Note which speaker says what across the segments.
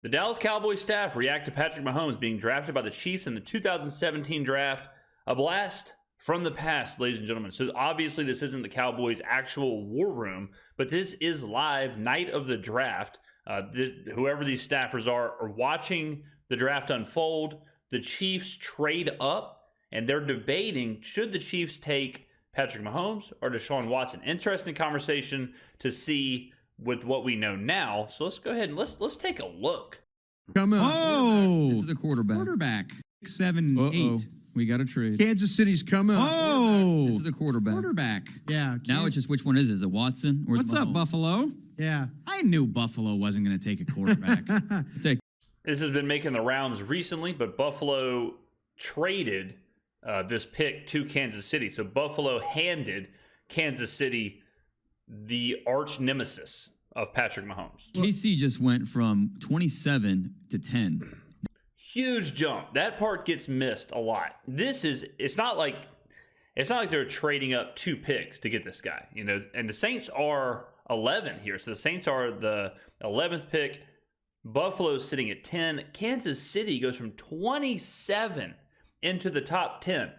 Speaker 1: The Dallas Cowboys staff react to Patrick Mahomes being drafted by the Chiefs in the 2017 draft. A blast from the past, ladies and gentlemen. So obviously this isn't the Cowboys' actual war room, but this is live night of the draft. Whoever these staffers are watching the draft unfold. The Chiefs trade up, and they're debating, should the Chiefs take Patrick Mahomes or Deshaun Watson? Interesting conversation to see with what we know now. So let's go ahead and let's take a look.
Speaker 2: Come on.
Speaker 3: Oh,
Speaker 4: This is a quarterback.
Speaker 3: quarterback. 7, 8.
Speaker 4: We got a trade.
Speaker 2: Kansas City's coming.
Speaker 3: Oh,
Speaker 4: This is a quarterback.
Speaker 3: quarterback.
Speaker 2: Yeah.
Speaker 4: Now it's just which one is it? Is it Watson or
Speaker 3: What's up, Buffalo?
Speaker 2: Yeah.
Speaker 3: I knew Buffalo wasn't going to take a quarterback.
Speaker 4: Take
Speaker 1: This has been making the rounds recently, but Buffalo traded this pick to Kansas City. So Buffalo handed Kansas City the arch nemesis of Patrick Mahomes.
Speaker 4: KC just went from 27 to 10.
Speaker 1: Huge jump. That part gets missed a lot. It's not like they're trading up 2 picks to get this guy, and the Saints are 11 here. So the Saints are the 11th pick. Buffalo's sitting at 10. Kansas City goes from 27 into the top 10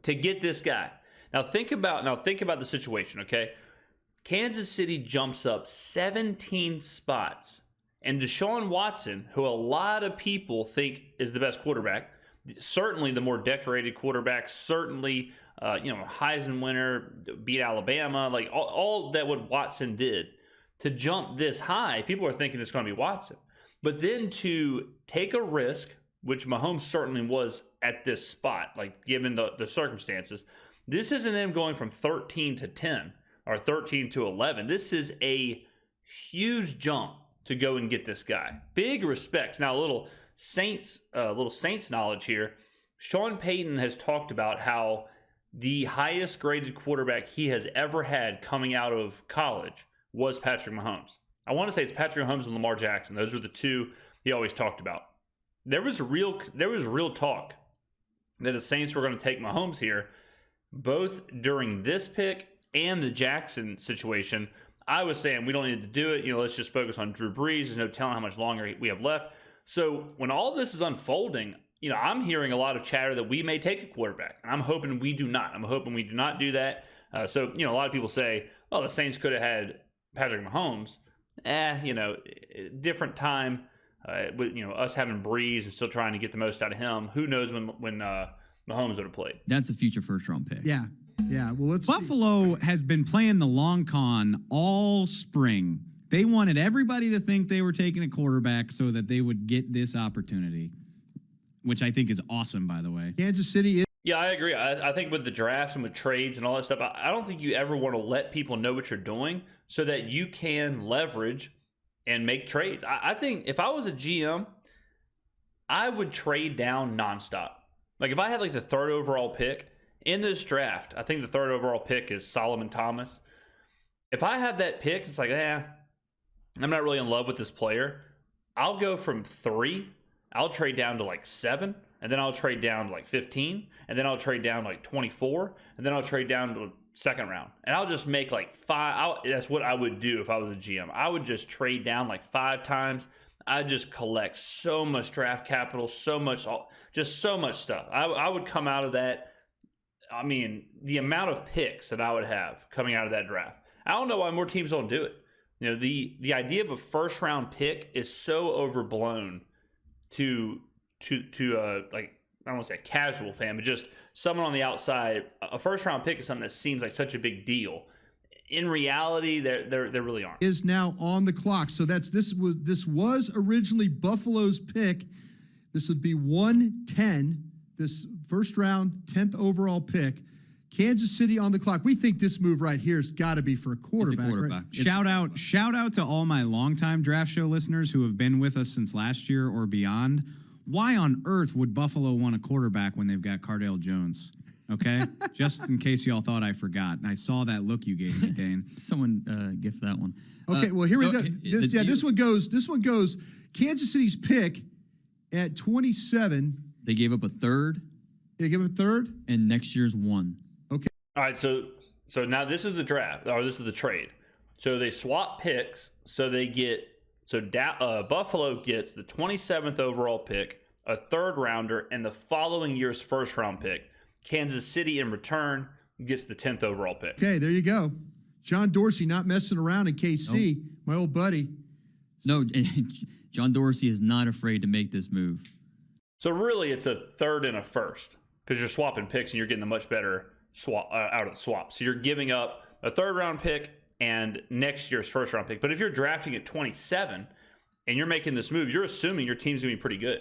Speaker 1: to get this guy. Now think about the situation, okay? Kansas City jumps up 17 spots, and Deshaun Watson, who a lot of people think is the best quarterback, certainly the more decorated quarterback, certainly Heisman winner, beat Alabama, like all that what Watson did to jump this high, people are thinking it's going to be Watson. But then to take a risk, which Mahomes certainly was at this spot, like given the circumstances, this isn't them going from 13 to 10 or 13 to 11. This is a huge jump to go and get this guy. Big respects. Now, a little Saints knowledge here. Sean Payton has talked about how the highest graded quarterback he has ever had coming out of college was Patrick Mahomes. I want to say it's Patrick Mahomes and Lamar Jackson. Those were the two he always talked about. There was real talk that the Saints were going to take Mahomes here, both during this pick and the Jackson situation. I was saying we don't need to do it. Let's just focus on Drew Brees. There's no telling how much longer we have left. So when all this is unfolding, I'm hearing a lot of chatter that we may take a quarterback, and I'm hoping we do not. I'm hoping we do not do that. So a lot of people say, "Oh, the Saints could have had Patrick Mahomes." Different time. Us having Brees and still trying to get the most out of him. Who knows when Mahomes would have played?
Speaker 4: That's a future first-round pick.
Speaker 2: Yeah. Yeah. Well,
Speaker 3: Buffalo has been playing the long con all spring. They wanted everybody to think they were taking a quarterback so that they would get this opportunity, which I think is awesome, by the way.
Speaker 2: Kansas City is.
Speaker 1: Yeah, I agree. I think with the drafts and with trades and all that stuff, I don't think you ever want to let people know what you're doing so that you can leverage and make trades. I think if I was a GM, I would trade down nonstop. Like if I had like the 3rd overall pick in this draft, I think the 3rd overall pick is Solomon Thomas. If I have that pick, it's like, I'm not really in love with this player. I'll go from 3, I'll trade down to like 7, and then I'll trade down to like 15, and then I'll trade down to like 24, and then I'll trade down to 2nd round. And I'll just make like 5. That's what I would do if I was a GM. I would just trade down like 5 times. I just collect so much draft capital, so much stuff. I would come out of that. I mean, the amount of picks that I would have coming out of that draft. I don't know why more teams don't do it. The idea of a 1st round pick is so overblown to like, I don't want to say a casual fan, but just someone on the outside. A 1st round pick is something that seems like such a big deal. In reality, there really aren't.
Speaker 2: Is now on the clock. So this was originally Buffalo's pick. This would be 110. This 1st round, 10th overall pick. Kansas City on the clock. We think this move right here has got to be for a quarterback.
Speaker 4: It's a quarterback.
Speaker 2: Right?
Speaker 3: Shout out to all my longtime draft show listeners who have been with us since last year or beyond. Why on earth would Buffalo want a quarterback when they've got Cardale Jones? Okay, just in case y'all thought I forgot. And I saw that look you gave me, Dane.
Speaker 4: Someone gift that one.
Speaker 2: Okay, well here we go.
Speaker 4: This
Speaker 2: one goes. Kansas City's pick at 27.
Speaker 4: They gave up a 3rd.
Speaker 2: They give a 3rd,
Speaker 4: and next year's 1.
Speaker 2: Okay.
Speaker 1: All right, so now this is the draft, or this is the trade. So they swap picks, so they get So Buffalo gets the 27th overall pick, a third rounder, and the following year's first round pick. Kansas City in return gets the 10th overall pick.
Speaker 2: Okay, there you go. John Dorsey not messing around in KC,
Speaker 4: Nope.
Speaker 2: my old buddy.
Speaker 4: No, John Dorsey is not afraid to make this move.
Speaker 1: So really, it's a third and a first because you're swapping picks and you're getting a much better swap out of the swap. So you're giving up a third round pick and next year's first round pick. But if you're drafting at 27 and you're making this move, you're assuming your team's gonna be pretty good.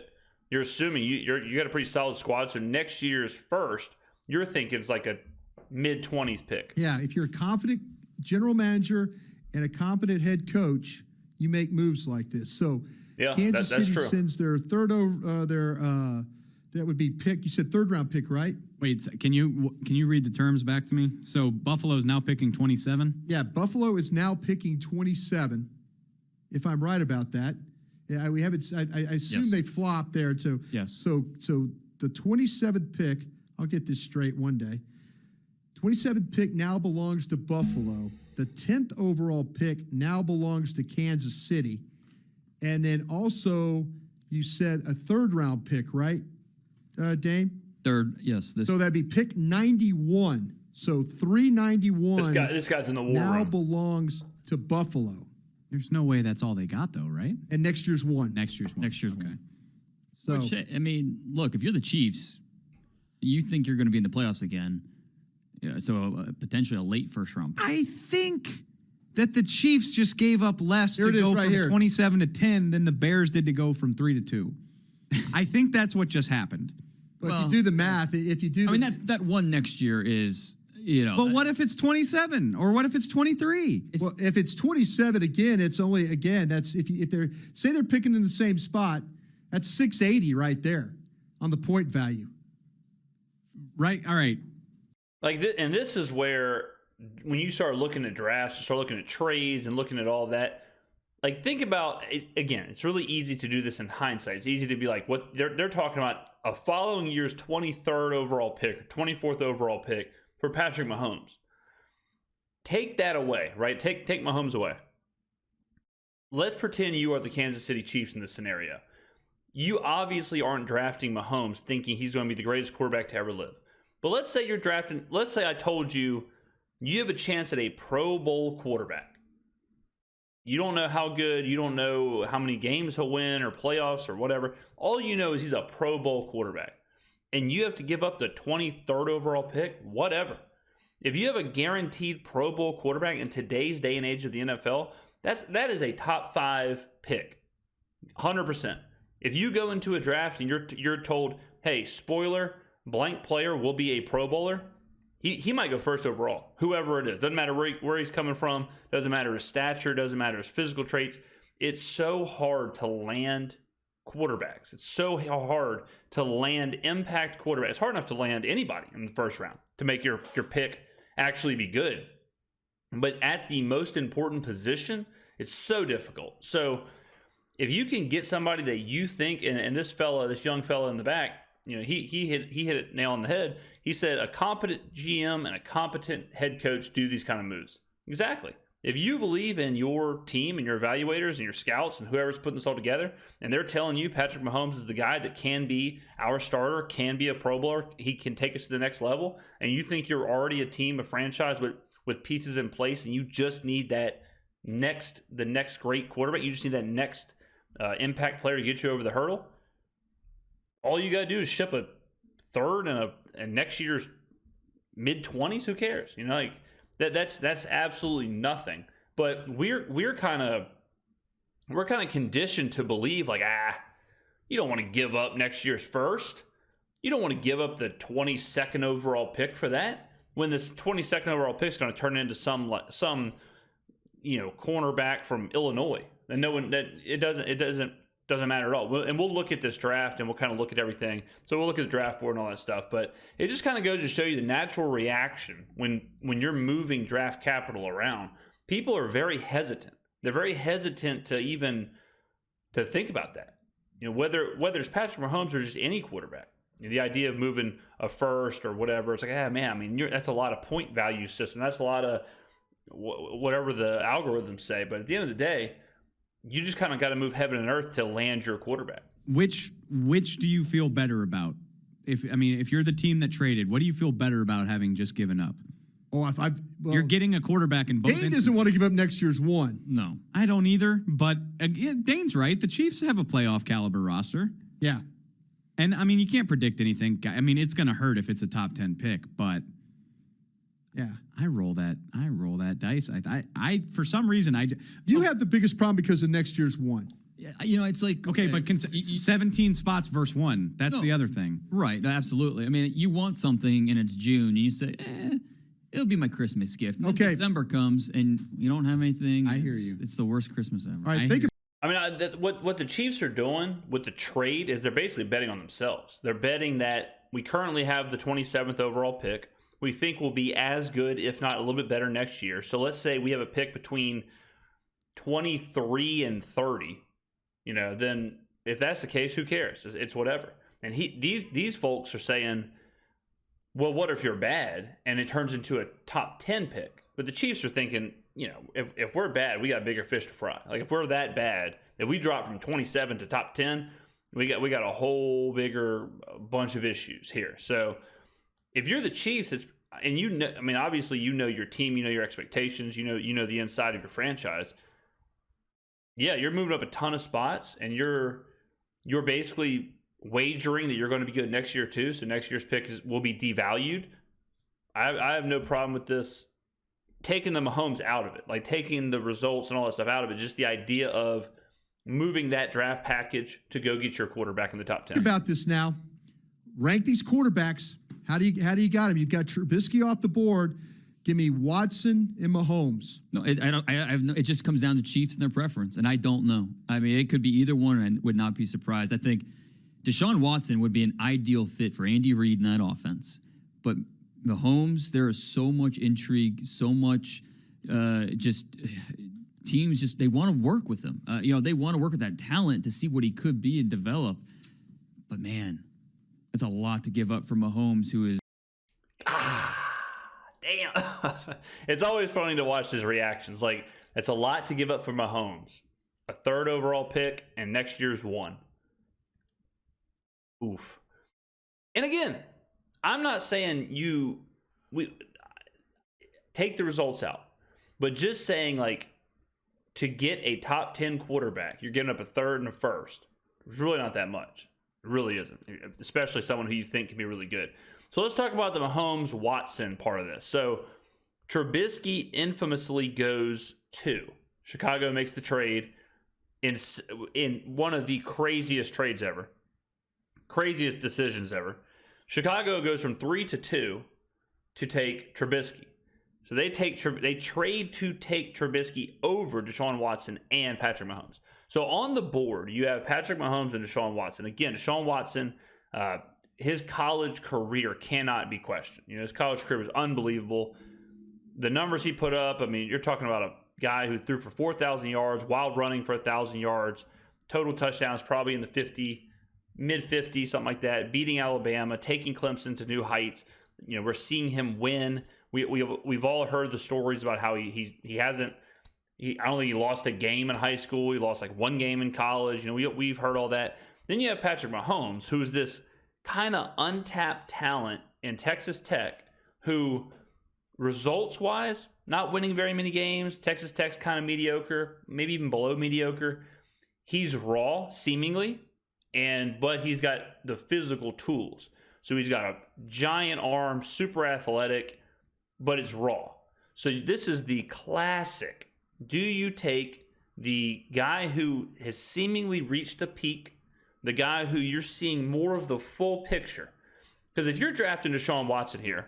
Speaker 1: You're assuming you got a pretty solid squad. So next year's first, you're thinking it's like a mid-20s pick.
Speaker 2: Yeah, if you're a confident general manager and a competent head coach, you make moves like this. So
Speaker 1: Yeah,
Speaker 2: Kansas
Speaker 1: that's
Speaker 2: City
Speaker 1: true.
Speaker 2: sends their third over that would be pick. You said third round pick, right?
Speaker 3: Wait, can you read the terms back to me? So Buffalo's now picking 27.
Speaker 2: Yeah, Buffalo is now picking 27. If I'm right about that, yeah, we haven't. I assume
Speaker 4: Yes.
Speaker 2: they flopped there to.
Speaker 3: Yes.
Speaker 2: So the 27th pick. I'll get this straight one day. 27th pick now belongs to Buffalo. The 10th overall pick now belongs to Kansas City, and then also you said a third round pick, right, Dame?
Speaker 4: Third, yes.
Speaker 2: So that'd be pick 91. So 391
Speaker 1: This guy's in the war
Speaker 2: now
Speaker 1: room.
Speaker 2: belongs to Buffalo.
Speaker 3: There's no way that's all they got, though, right?
Speaker 2: And next year's one.
Speaker 3: Next year's one.
Speaker 4: Next year's
Speaker 3: okay.
Speaker 4: one.
Speaker 2: So
Speaker 4: Which, I mean, look, if you're the Chiefs, you think you're going to be in the playoffs again. Yeah, so potentially a late first round pick.
Speaker 3: I think that the Chiefs just gave up less
Speaker 2: Here
Speaker 3: to
Speaker 2: it is
Speaker 3: go
Speaker 2: right
Speaker 3: from
Speaker 2: here.
Speaker 3: 27 to 10 than the Bears did to go from 3 to 2. I think that's what just happened.
Speaker 2: but if
Speaker 4: well,
Speaker 2: you do the math, if you do
Speaker 4: I
Speaker 2: the,
Speaker 4: mean, that one next year is,
Speaker 3: But what if it's 27 or what if it's 23?
Speaker 2: well, if it's 27 again, it's only again, that's if they're say they're picking in the same spot, that's 680 right there on the point value.
Speaker 3: Right. All right.
Speaker 1: And this is where when you start looking at drafts, you start looking at trades and looking at all that. Like, think about it, again. It's really easy to do this in hindsight. It's easy to be like, what they're talking about a following year's 23rd overall pick, or 24th overall pick for Patrick Mahomes. Take that away, right? Take Mahomes away. Let's pretend you are the Kansas City Chiefs in this scenario. You obviously aren't drafting Mahomes thinking he's going to be the greatest quarterback to ever live. But let's say you're drafting, let's say I told you you have a chance at a Pro Bowl quarterback. You don't know how good, you don't know how many games he'll win or playoffs or whatever. All you know is he's a Pro Bowl quarterback. And you have to give up the 23rd overall pick, whatever. If you have a guaranteed Pro Bowl quarterback in today's day and age of the NFL, that is a top 5 pick. 100%. If you go into a draft and you're told, hey, spoiler, blank player will be a Pro Bowler, he might go first overall, whoever it is. Doesn't matter where he's coming from, doesn't matter his stature, doesn't matter his physical traits. It's so hard to land quarterbacks. It's so hard to land impact quarterbacks. It's hard enough to land anybody in the first round to make your pick actually be good. But at the most important position, it's so difficult. So if you can get somebody that you think, and this young fella in the back, he hit it nail on the head. He said a competent GM and a competent head coach do these kind of moves. Exactly. If you believe in your team and your evaluators and your scouts and whoever's putting this all together, and they're telling you Patrick Mahomes is the guy that can be our starter, can be a Pro Bowler, he can take us to the next level, and you think you're already a team, a franchise with pieces in place, and you just need the next great quarterback, you just need that next impact player to get you over the hurdle, all you got to do is ship a third and next year's mid-20s. Who cares? That's absolutely nothing. But we're kind of conditioned to believe like, you don't want to give up next year's first. You don't want to give up the 22nd overall pick for that. When this 22nd overall pick is going to turn into some cornerback from Illinois, and no one that it doesn't matter at all. And we'll look at this draft and we'll kind of look at everything. So we'll look at the draft board and all that stuff. But it just kind of goes to show you the natural reaction when you're moving draft capital around. People are very hesitant. They're very hesitant to think about that. Whether it's Patrick Mahomes or just any quarterback. The idea of moving a first or whatever, it's like, man, I mean, that's a lot of point value system. That's a lot of whatever the algorithms say. But at the end of the day, you just kind of got to move heaven and earth to land your quarterback.
Speaker 3: Which do you feel better about? If you're the team that traded, what do you feel better about having just given up?
Speaker 2: Oh,
Speaker 3: You're getting a quarterback in both.
Speaker 2: Dane doesn't want to give up next year's one.
Speaker 4: No.
Speaker 3: I don't either. But again, Dane's right. The Chiefs have a playoff caliber roster.
Speaker 2: Yeah.
Speaker 3: And I mean, you can't predict anything. I mean, it's going to hurt if it's a top 10 pick, but
Speaker 2: yeah,
Speaker 3: I roll that dice. I for some reason
Speaker 2: you have the biggest problem because of next year's one.
Speaker 4: Yeah, it's like
Speaker 3: okay, but 17 spots versus 1. That's the other thing.
Speaker 4: Right, absolutely. I mean, you want something and it's June, and you say, it'll be my Christmas gift. And then December comes and you don't have anything.
Speaker 3: I hear you.
Speaker 4: It's the worst Christmas ever.
Speaker 2: All right,
Speaker 1: what the Chiefs are doing with the trade is they're basically betting on themselves. They're betting that we currently have the 27th overall pick. We think we'll be as good, if not a little bit better next year. So let's say we have a pick between 23 and 30. Then if that's the case, who cares? It's whatever. And these folks are saying, well, what if you're bad and it turns into a top 10 pick? But the Chiefs are thinking, if we're bad, we got bigger fish to fry. Like if we're that bad, if we drop from 27 to top 10, we got a whole bigger bunch of issues here. So if you're the Chiefs, obviously your team, your expectations, you know the inside of your franchise. Yeah, you're moving up a ton of spots, and you're basically wagering that you're going to be good next year too. So next year's pick will be devalued. I have no problem with this. Taking the Mahomes out of it, like taking the results and all that stuff out of it, just the idea of moving that draft package to go get your quarterback in the top 10.
Speaker 2: Think about this now. Rank these quarterbacks. How do you got them? You've got Trubisky off the board. Give me Watson and Mahomes.
Speaker 4: No, it just comes down to Chiefs and their preference, and I don't know. I mean, it could be either one, and would not be surprised. I think Deshaun Watson would be an ideal fit for Andy Reid in that offense, but Mahomes, there is so much intrigue, so much teams they want to work with him. They want to work with that talent to see what he could be and develop. But man, it's a lot to give up for Mahomes, who is.
Speaker 1: Damn. It's always funny to watch his reactions. Like, it's a lot to give up for Mahomes. A 3rd overall pick and next year's 1. Oof. And again, I'm not saying we take the results out, but just saying, like, to get a top 10 quarterback, you're giving up a 3rd and a 1st. It's really not that much. It really isn't, especially someone who you think can be really good. So let's talk about the Mahomes-Watson part of this. So Trubisky infamously goes to Chicago, makes the trade in one of the craziest trades ever, craziest decisions ever. Chicago goes from 3 to 2 to take Trubisky. So they trade to take Trubisky over Deshaun Watson and Patrick Mahomes. So on the board, you have Patrick Mahomes and Deshaun Watson. Again, Deshaun Watson, his college career cannot be questioned. His college career was unbelievable. The numbers he put up, you're talking about a guy who threw for 4,000 yards, while running for 1,000 yards, total touchdowns probably in the mid-50s, something like that, beating Alabama, taking Clemson to new heights. We're seeing him win. We've all heard the stories about how I don't think he lost a game in high school. He lost like 1 game in college. We've heard all that. Then you have Patrick Mahomes, who's this kind of untapped talent in Texas Tech, who results-wise, not winning very many games. Texas Tech's kind of mediocre, maybe even below mediocre. He's raw, seemingly, but he's got the physical tools. So he's got a giant arm, super athletic, but it's raw. So this is the classic. Do you take the guy who has seemingly reached a peak, the guy who you're seeing more of the full picture? Because if you're drafting Deshaun Watson here,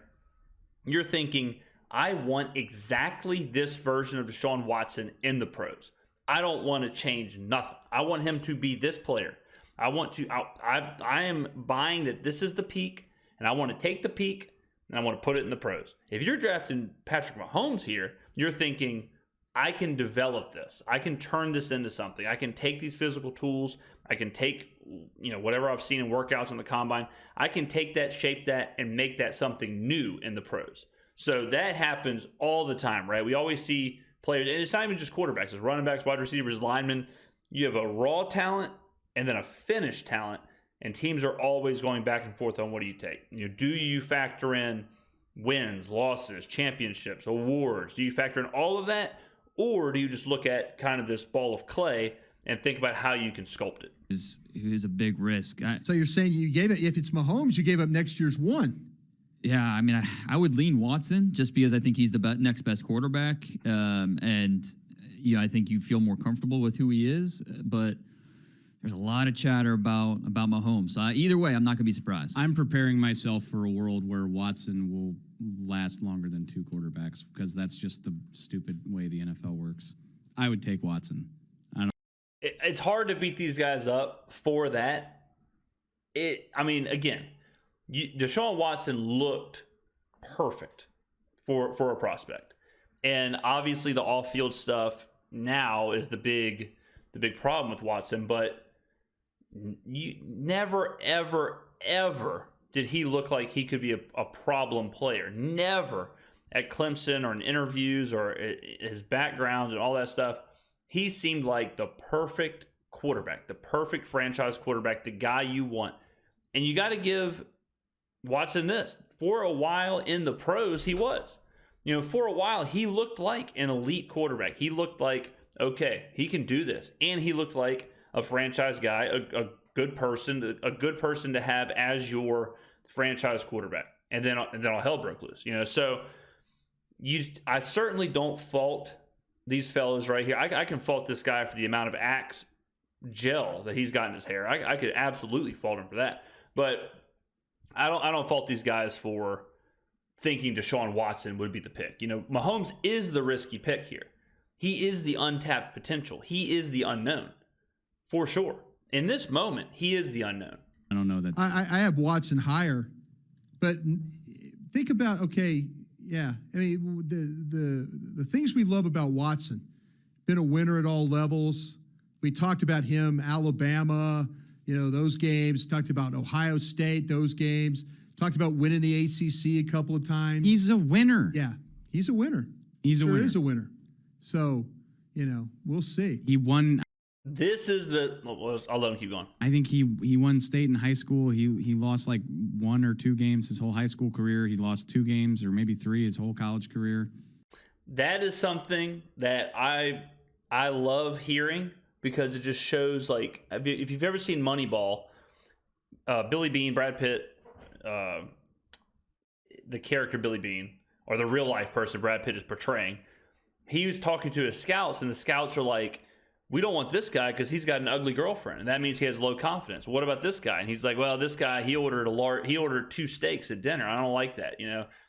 Speaker 1: you're thinking, I want exactly this version of Deshaun Watson in the pros. I don't want to change nothing. I want him to be this player. I am buying that this is the peak, and I want to take the peak, and I want to put it in the pros. If you're drafting Patrick Mahomes here, you're thinking, I can develop this. I can turn this into something. I can take these physical tools. I can take, whatever I've seen in workouts in the combine. I can take that, shape that, and make that something new in the pros. So that happens all the time, right? We always see players, and it's not even just quarterbacks. It's running backs, wide receivers, linemen. you have a raw talent and then a finished talent, and teams are always going back and forth on what do you take. Do you factor in wins, losses, championships, awards? Do you factor in all of that, or do you just look at kind of this ball of clay and think about how you can sculpt it?
Speaker 4: Who's a big risk.
Speaker 2: So you're saying you gave it, if it's Mahomes, you gave up next year's one.
Speaker 4: Yeah, I mean, I would lean Watson just because I think he's the next best quarterback. And, I think you feel more comfortable with who he is. But there's a lot of chatter about Mahomes. Either way, I'm not going to be surprised.
Speaker 3: I'm preparing myself for a world where Watson will last longer than 2 quarterbacks because that's just the stupid way the NFL works. I would take Watson.
Speaker 1: It's hard to beat these guys up for that. Again, Deshaun Watson looked perfect for a prospect. And obviously the off-field stuff now is the big problem with Watson, but you never, ever, ever did he look like he could be a problem player. Never at Clemson or in interviews or his background and all that stuff. He seemed like the perfect quarterback, the perfect franchise quarterback, the guy you want. And you got to give Watson this. For a while in the pros, he was. For a while, he looked like an elite quarterback. He looked like, okay, he can do this. And he looked like a franchise guy, a good person to have as your franchise quarterback. And then all hell broke loose. So I certainly don't fault these fellas right here. I can fault this guy for the amount of Axe gel that he's got in his hair. I could absolutely fault him for that. But I don't fault these guys for thinking Deshaun Watson would be the pick. Mahomes is the risky pick here. He is the untapped potential. He is the unknown, for sure. In this moment, he is the unknown.
Speaker 3: I don't know that.
Speaker 2: I have Watson higher, but think about, okay, yeah. I mean, the things we love about Watson, been a winner at all levels. We talked about him, Alabama, those games. Talked about Ohio State, those games. Talked about winning the ACC a couple of times.
Speaker 3: He's a winner.
Speaker 2: Yeah, he's a winner.
Speaker 3: He's a winner.
Speaker 2: Is a winner. So, we'll see.
Speaker 3: He won.
Speaker 1: This is I'll let him keep going.
Speaker 3: I think he won state in high school. He lost like 1 or 2 games his whole high school career. He lost 2 games or maybe 3 his whole college career.
Speaker 1: That is something that I love hearing because it just shows, like, if you've ever seen Moneyball, Billy Beane, Brad Pitt, the character Billy Beane, or the real life person Brad Pitt is portraying, he was talking to his scouts, and the scouts are like, we don't want this guy because he's got an ugly girlfriend, and that means he has low confidence. What about this guy? And he's like, well, this guy, he ordered 2 steaks at dinner. I don't like that.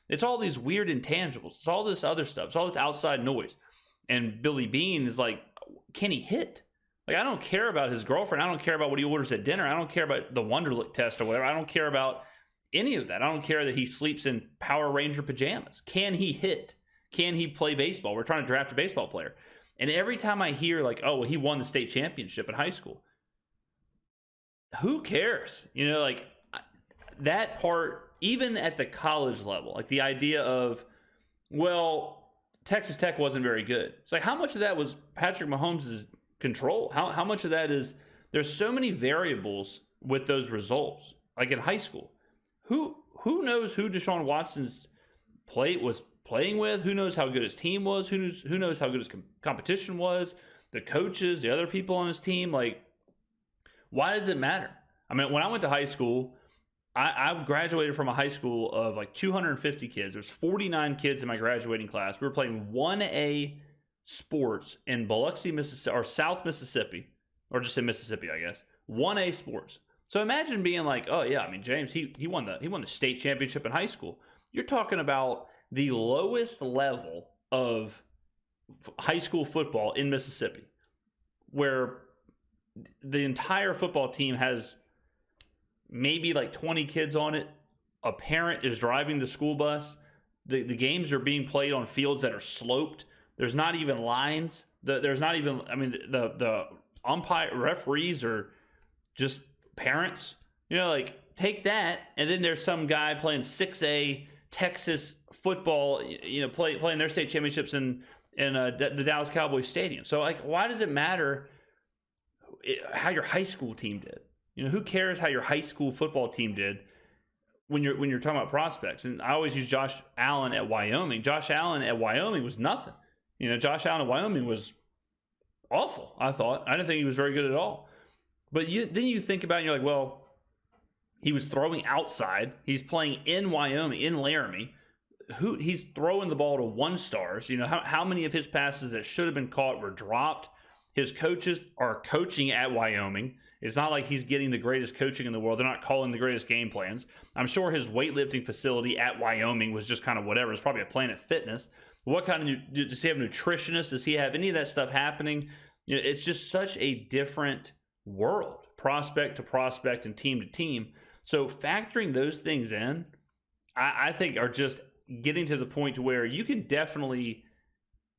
Speaker 1: It's all these weird intangibles. It's all this other stuff. It's all this outside noise. And Billy Beane is like, can he hit? Like, I don't care about his girlfriend. I don't care about what he orders at dinner. I don't care about the Wonderlic test or whatever. I don't care about any of that. I don't care that he sleeps in Power Ranger pajamas. Can he hit? Can he play baseball? We're trying to draft a baseball player. And every time I hear, like, oh, well, he won the state championship in high school, who cares? That part, even at the college level, like the idea of, well, Texas Tech wasn't very good. It's like, how much of that was Patrick Mahomes' control? How much of that is, there's so many variables with those results, like in high school. Who knows who Deshaun Watson's was playing with? Who knows how good his team was? Who knows how good his competition was? The coaches, the other people on his team. Like, why does it matter? I mean, when I went to high school, I graduated from a high school of like 250 kids. There's 49 kids in my graduating class. We were playing 1A sports in Biloxi, Mississippi, or South Mississippi, or just in Mississippi, I guess. 1A sports. So imagine being like, oh yeah, I mean, James, he won the state championship in high school. You're talking about the lowest level of high school football in Mississippi, where the entire football team has maybe like 20 kids on it. A parent is driving the school bus. The games are being played on fields that are sloped. There's not even lines. There's not even, I mean, the umpire referees are just parents. Like, take that, and then there's some guy playing 6A Texas football, playing their state championships in the Dallas Cowboys stadium. So, like, why does it matter how your high school team did. Who cares how your high school football team did when you're talking about prospects? And I always use Josh Allen at Wyoming. Josh Allen at Wyoming was nothing. Josh Allen at Wyoming was awful, I thought. I didn't think he was very good at all. But then you think about it and you're like, well, he was throwing outside. He's playing in Wyoming, in Laramie. He's throwing the ball to 1-stars. How many of his passes that should have been caught were dropped? His coaches are coaching at Wyoming. It's not like he's getting the greatest coaching in the world. They're not calling the greatest game plans. I'm sure his weightlifting facility at Wyoming was just kind of whatever. It's probably a Planet Fitness. What kind of does he have nutritionists? Does he have any of that stuff happening? It's just such a different world, prospect to prospect and team to team. So factoring those things in, I think are just getting to the point to where you can definitely,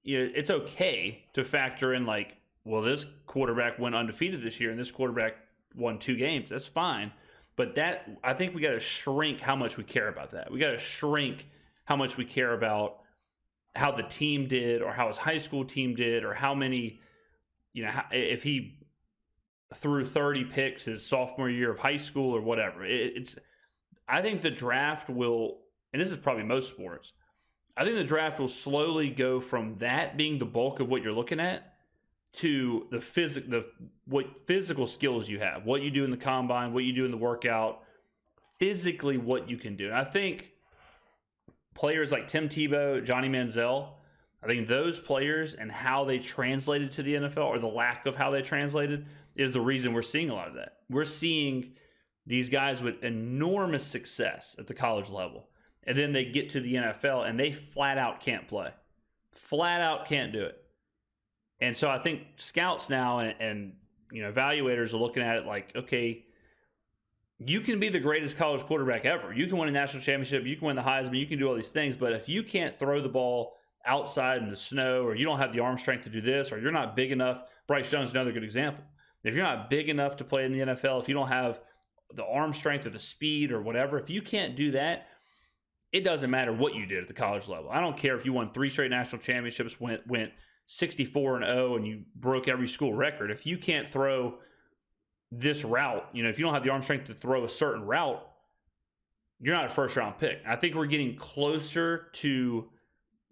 Speaker 1: it's okay to factor in like, well, this quarterback went undefeated this year and this quarterback won 2 games. That's fine. But I think we got to shrink how much we care about that. We got to shrink how much we care about how the team did or how his high school team did or how many, if he threw 30 picks his sophomore year of high school or whatever. I think the draft will, and this is probably most sports, I think the draft will slowly go from that being the bulk of what you're looking at to what physical skills you have, what you do in the combine, what you do in the workout, physically what you can do. And I think players like Tim Tebow, Johnny Manziel, I think those players and how they translated to the NFL, or the lack of how they translated, is the reason we're seeing a lot of that. We're seeing these guys with enormous success at the college level, and then they get to the NFL and they flat out can't play. Flat out can't do it. And so I think scouts now and evaluators are looking at it like, okay, you can be the greatest college quarterback ever. You can win a national championship. You can win the Heisman. You can do all these things. But if you can't throw the ball outside in the snow, or you don't have the arm strength to do this, or you're not big enough, Bryce Young's another good example. If you're not big enough to play in the NFL, if you don't have the arm strength or the speed or whatever, if you can't do that, it doesn't matter what you did at the college level. I don't care if you won 3 straight national championships, went 64-0, and you broke every school record. If you can't throw this route, if you don't have the arm strength to throw a certain route, you're not a first-round pick. I think we're getting closer to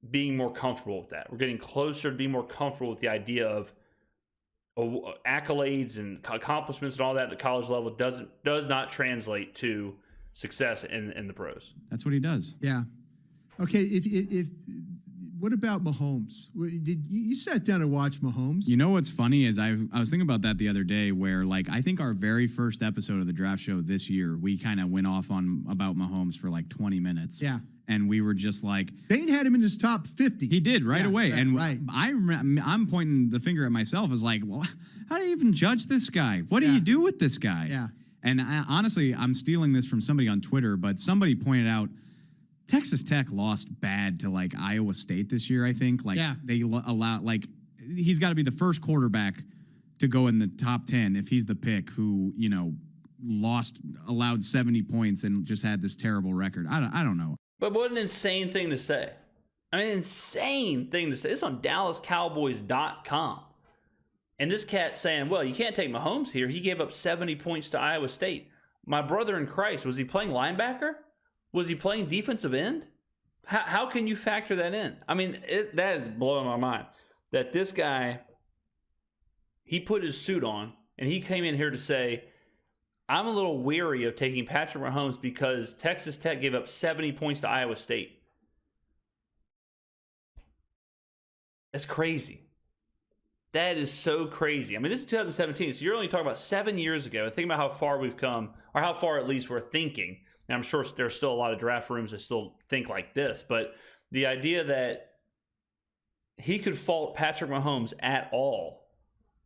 Speaker 1: being more comfortable with that. We're getting closer to being more comfortable with the idea of accolades and accomplishments and all that at the college level does not translate to success in the pros.
Speaker 3: That's what he does.
Speaker 2: Yeah. Okay. If what about Mahomes? Did you sat down and watched Mahomes?
Speaker 3: You know what's funny is I was thinking about that the other day, where like I think our very first episode of the draft show this year, we kind of went off on about Mahomes for like 20 minutes.
Speaker 2: Yeah.
Speaker 3: And we were just like,
Speaker 2: Dane had him in his top 50.
Speaker 3: He did right away.
Speaker 2: Right,
Speaker 3: and
Speaker 2: right.
Speaker 3: I'm pointing the finger at myself as like, well, how do you even judge this guy? What do you do with this guy?
Speaker 2: Yeah.
Speaker 3: And honestly, I'm stealing this from somebody on Twitter, but somebody pointed out Texas Tech lost bad to like Iowa State this year, I think. Like they allow, like he's got to be the first quarterback to go in the top 10 if he's the pick who, allowed 70 points and just had this terrible record. I don't know.
Speaker 1: But what an insane thing to say. I mean, insane thing to say. It's on DallasCowboys.com. And this cat's saying, well, you can't take Mahomes here. He gave up 70 points to Iowa State. My brother in Christ, was he playing linebacker? Was he playing defensive end? How can you factor that in? I mean, that is blowing my mind. That this guy, he put his suit on, and he came in here to say, I'm a little weary of taking Patrick Mahomes because Texas Tech gave up 70 points to Iowa State. That's crazy. That is so crazy. I mean, this is 2017, so you're only talking about 7 years ago. Think about how far we've come, or how far at least we're thinking. And I'm sure there's still a lot of draft rooms that still think like this, but the idea that he could fault Patrick Mahomes at all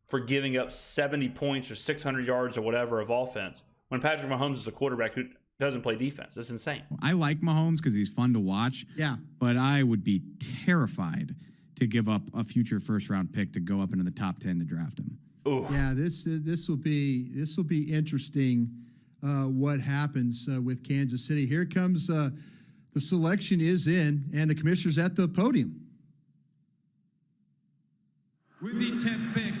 Speaker 1: for giving up 70 points or 600 yards or whatever of offense when Patrick Mahomes is a quarterback who doesn't play defense. That's insane.
Speaker 3: I like Mahomes because he's fun to watch.
Speaker 2: Yeah.
Speaker 3: But I would be terrified to give up a future first-round pick to go up into the top 10 to draft him.
Speaker 1: Ooh.
Speaker 2: Yeah, this will be interesting. What happens with Kansas City? Here comes the selection is in, and the commissioner's at the podium.
Speaker 5: With the 10th pick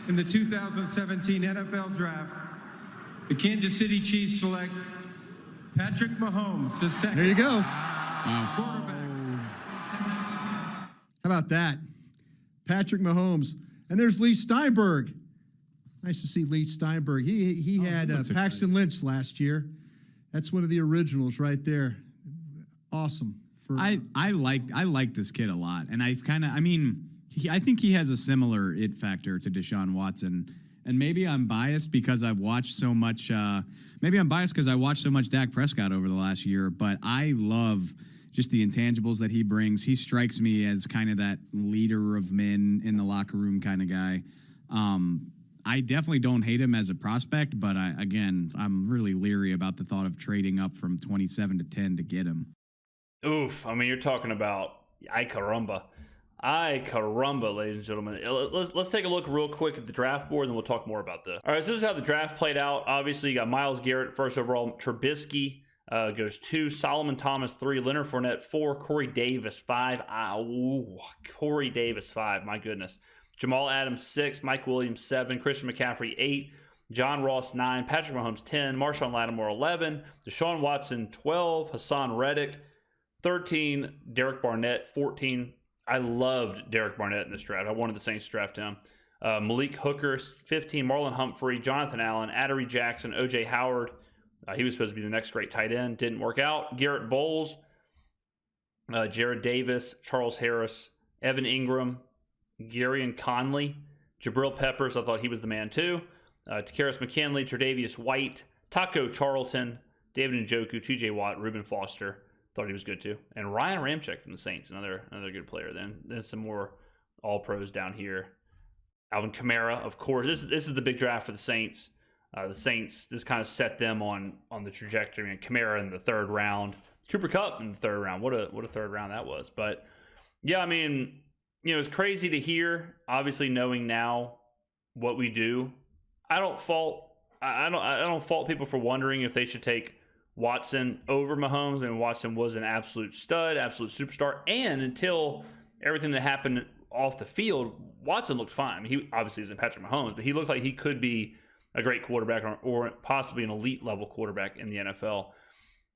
Speaker 5: in the 2017 NFL Draft, the Kansas City Chiefs select Patrick Mahomes, the second.
Speaker 2: There you go.
Speaker 5: Quarterback.
Speaker 2: How about that? Patrick Mahomes. And there's Lee Steinberg. Nice to see Lee Steinberg. He had Paxton Lynch last year. That's one of the originals right there. Awesome.
Speaker 3: I like this kid a lot, and I think he has a similar it factor to Deshaun Watson. And maybe I'm biased because I've watched so much. Maybe I'm biased because I watched so much Dak Prescott over the last year. But I love just the intangibles that he brings. He strikes me as kind of that leader of men in the locker room kind of guy. I definitely don't hate him as a prospect, but I'm really leery about the thought of trading up from 27 to 10 to get him.
Speaker 1: Oof. I mean, you're talking about ay caramba. Ay caramba, ladies and gentlemen. Let's take a look real quick at the draft board, and then we'll talk more about this. All right, so this is how the draft played out. Obviously, you got Myles Garrett, first overall. Trubisky goes 2. Solomon Thomas, 3. Leonard Fournette, 4. Corey Davis, 5. Corey Davis, 5. My goodness. Jamal Adams, 6. Mike Williams, 7. Christian McCaffrey, 8. John Ross, 9. Patrick Mahomes, 10. Marshawn Lattimore, 11. Deshaun Watson, 12. Hassan Reddick, 13. Derek Barnett, 14. I loved Derek Barnett in this draft. I wanted the Saints to draft him. Malik Hooker, 15. Marlon Humphrey, Jonathan Allen, Adoree Jackson, O.J. Howard. He was supposed to be the next great tight end. Didn't work out. Garrett Bowles, Jared Davis, Charles Harris, Evan Ingram, Garyon Conley, Jabril Peppers. I thought he was the man too. Takaris McKinley, Tre'Davious White, Taco Charlton, David Njoku, T.J. Watt, Reuben Foster. Thought he was good too. And Ryan Ramczyk from the Saints, another good player. Then some more all-pros down here. Alvin Kamara, of course. This is the big draft for the Saints. The Saints, this kind of set them on the trajectory. And Kamara in the 3rd round. Cooper Kupp in the 3rd round. What a 3rd round that was. But yeah, I mean, it's crazy to hear. Obviously, knowing now what we do, I don't fault people for wondering if they should take Watson over Mahomes. And Watson was an absolute stud, absolute superstar. And until everything that happened off the field, Watson looked fine. I mean, he obviously isn't Patrick Mahomes, but he looked like he could be a great quarterback or possibly an elite level quarterback in the NFL.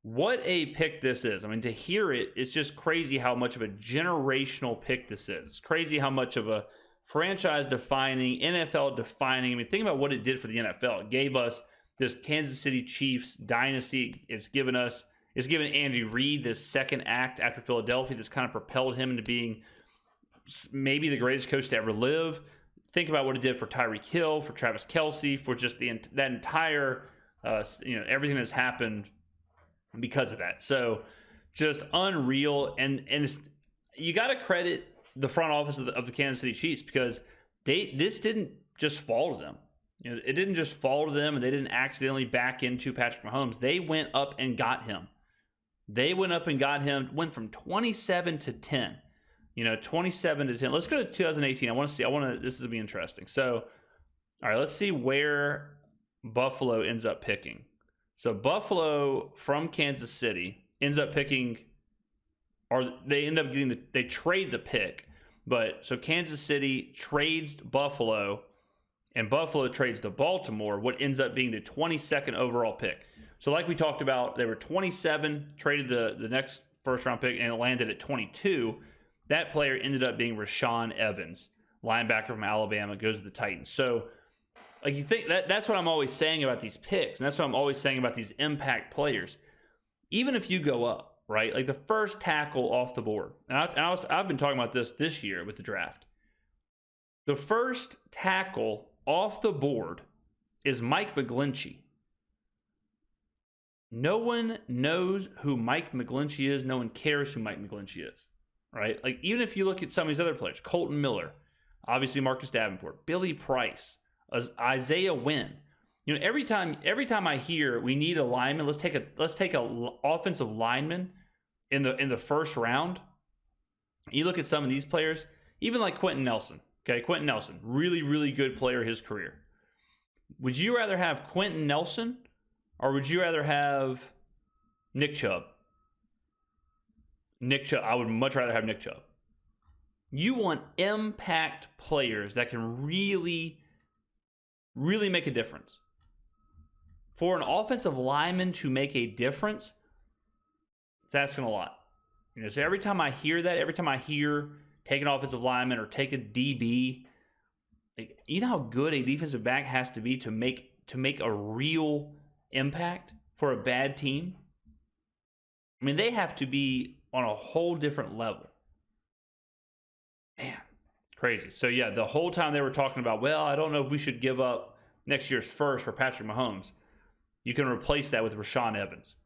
Speaker 1: What a pick this is. I mean, to hear it, it's just crazy how much of a generational pick this is. It's crazy how much of a franchise-defining, NFL-defining. I mean, think about what it did for the NFL. It gave us this Kansas City Chiefs dynasty. It's given Andy Reid this second act after Philadelphia that's kind of propelled him into being maybe the greatest coach to ever live. Think about what it did for Tyreek Hill, for Travis Kelce, for just that entire, everything that's happened because of that. So just unreal. And you got to credit the front office of the Kansas City Chiefs because this didn't just fall to them. It didn't just fall to them and they didn't accidentally back into Patrick Mahomes. They went up and got him. Went from 27 to 10. 27 to 10. Let's go to 2018. This is going to be interesting. So, all right, let's see where Buffalo ends up picking. So Buffalo from Kansas City ends up picking, or they end up getting they trade the pick. But so Kansas City trades Buffalo and Buffalo trades to Baltimore, what ends up being the 22nd overall pick. So like we talked about, they were 27, traded the next first round pick, and it landed at 22. That player ended up being Rashaan Evans, linebacker from Alabama, goes to the Titans. So like you think that's what I'm always saying about these picks, and that's what I'm always saying about these impact players. Even if you go up, right, like the first tackle off the board, and I've been talking about this year with the draft. The first tackle off the board is Mike McGlinchey. No one knows who Mike McGlinchey is. No one cares who Mike McGlinchey is, right? Like even if you look at some of these other players, Colton Miller, obviously Marcus Davenport, Billy Price, Isaiah Wynn. Every time I hear we need a lineman, let's take a offensive lineman in the first round. You look at some of these players, even like Quentin Nelson. Okay, Quentin Nelson, really, really good player his career. Would you rather have Quentin Nelson or would you rather have Nick Chubb? Nick Chubb. I would much rather have Nick Chubb. You want impact players that can really really make a difference. For an offensive lineman to make a difference, it's asking a lot. So every time I hear that, every time I hear take an offensive lineman or take a DB, you know how good a defensive back has to be to make a real impact for a bad team? I mean, they have to be on a whole different level. Man, crazy. So yeah, the whole time they were talking about, well, I don't know if we should give up next year's first for Patrick Mahomes. You can replace that with Rashaan Evans.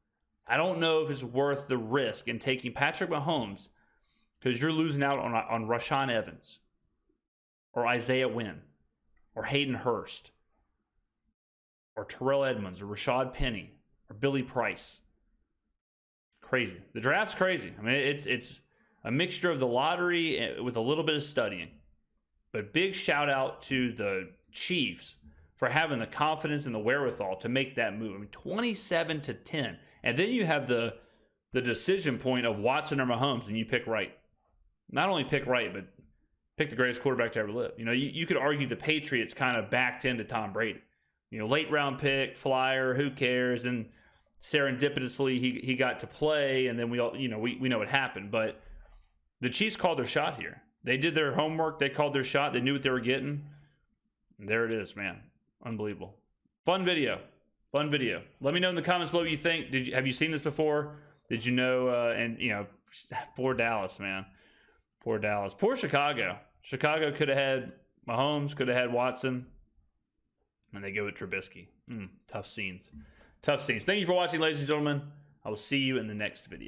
Speaker 1: I don't know if it's worth the risk in taking Patrick Mahomes because you're losing out on Rashaan Evans or Isaiah Wynn or Hayden Hurst or Terrell Edmonds or Rashad Penny or Billy Price. Crazy. The draft's crazy. I mean, it's a mixture of the lottery with a little bit of studying. But big shout out to the Chiefs for having the confidence and the wherewithal to make that move. I mean, 27-10. And then you have the decision point of Watson or Mahomes, and you pick right. Not only pick right, but pick the greatest quarterback to ever live. You could argue the Patriots kind of backed into Tom Brady. Late round pick, flyer, who cares? And serendipitously he got to play, and then we all we know what happened. But the Chiefs called their shot here. They did their homework. They called their shot. They knew what they were getting. And there it is, man. Unbelievable. Fun video. Let me know in the comments below what you think. Have you seen this before? Did you know? And poor Dallas, man. Poor Dallas. Poor Chicago. Chicago could have had Mahomes, could have had Watson, and they go with Trubisky. Tough scenes. Thank you for watching, ladies and gentlemen. I will see you in the next video.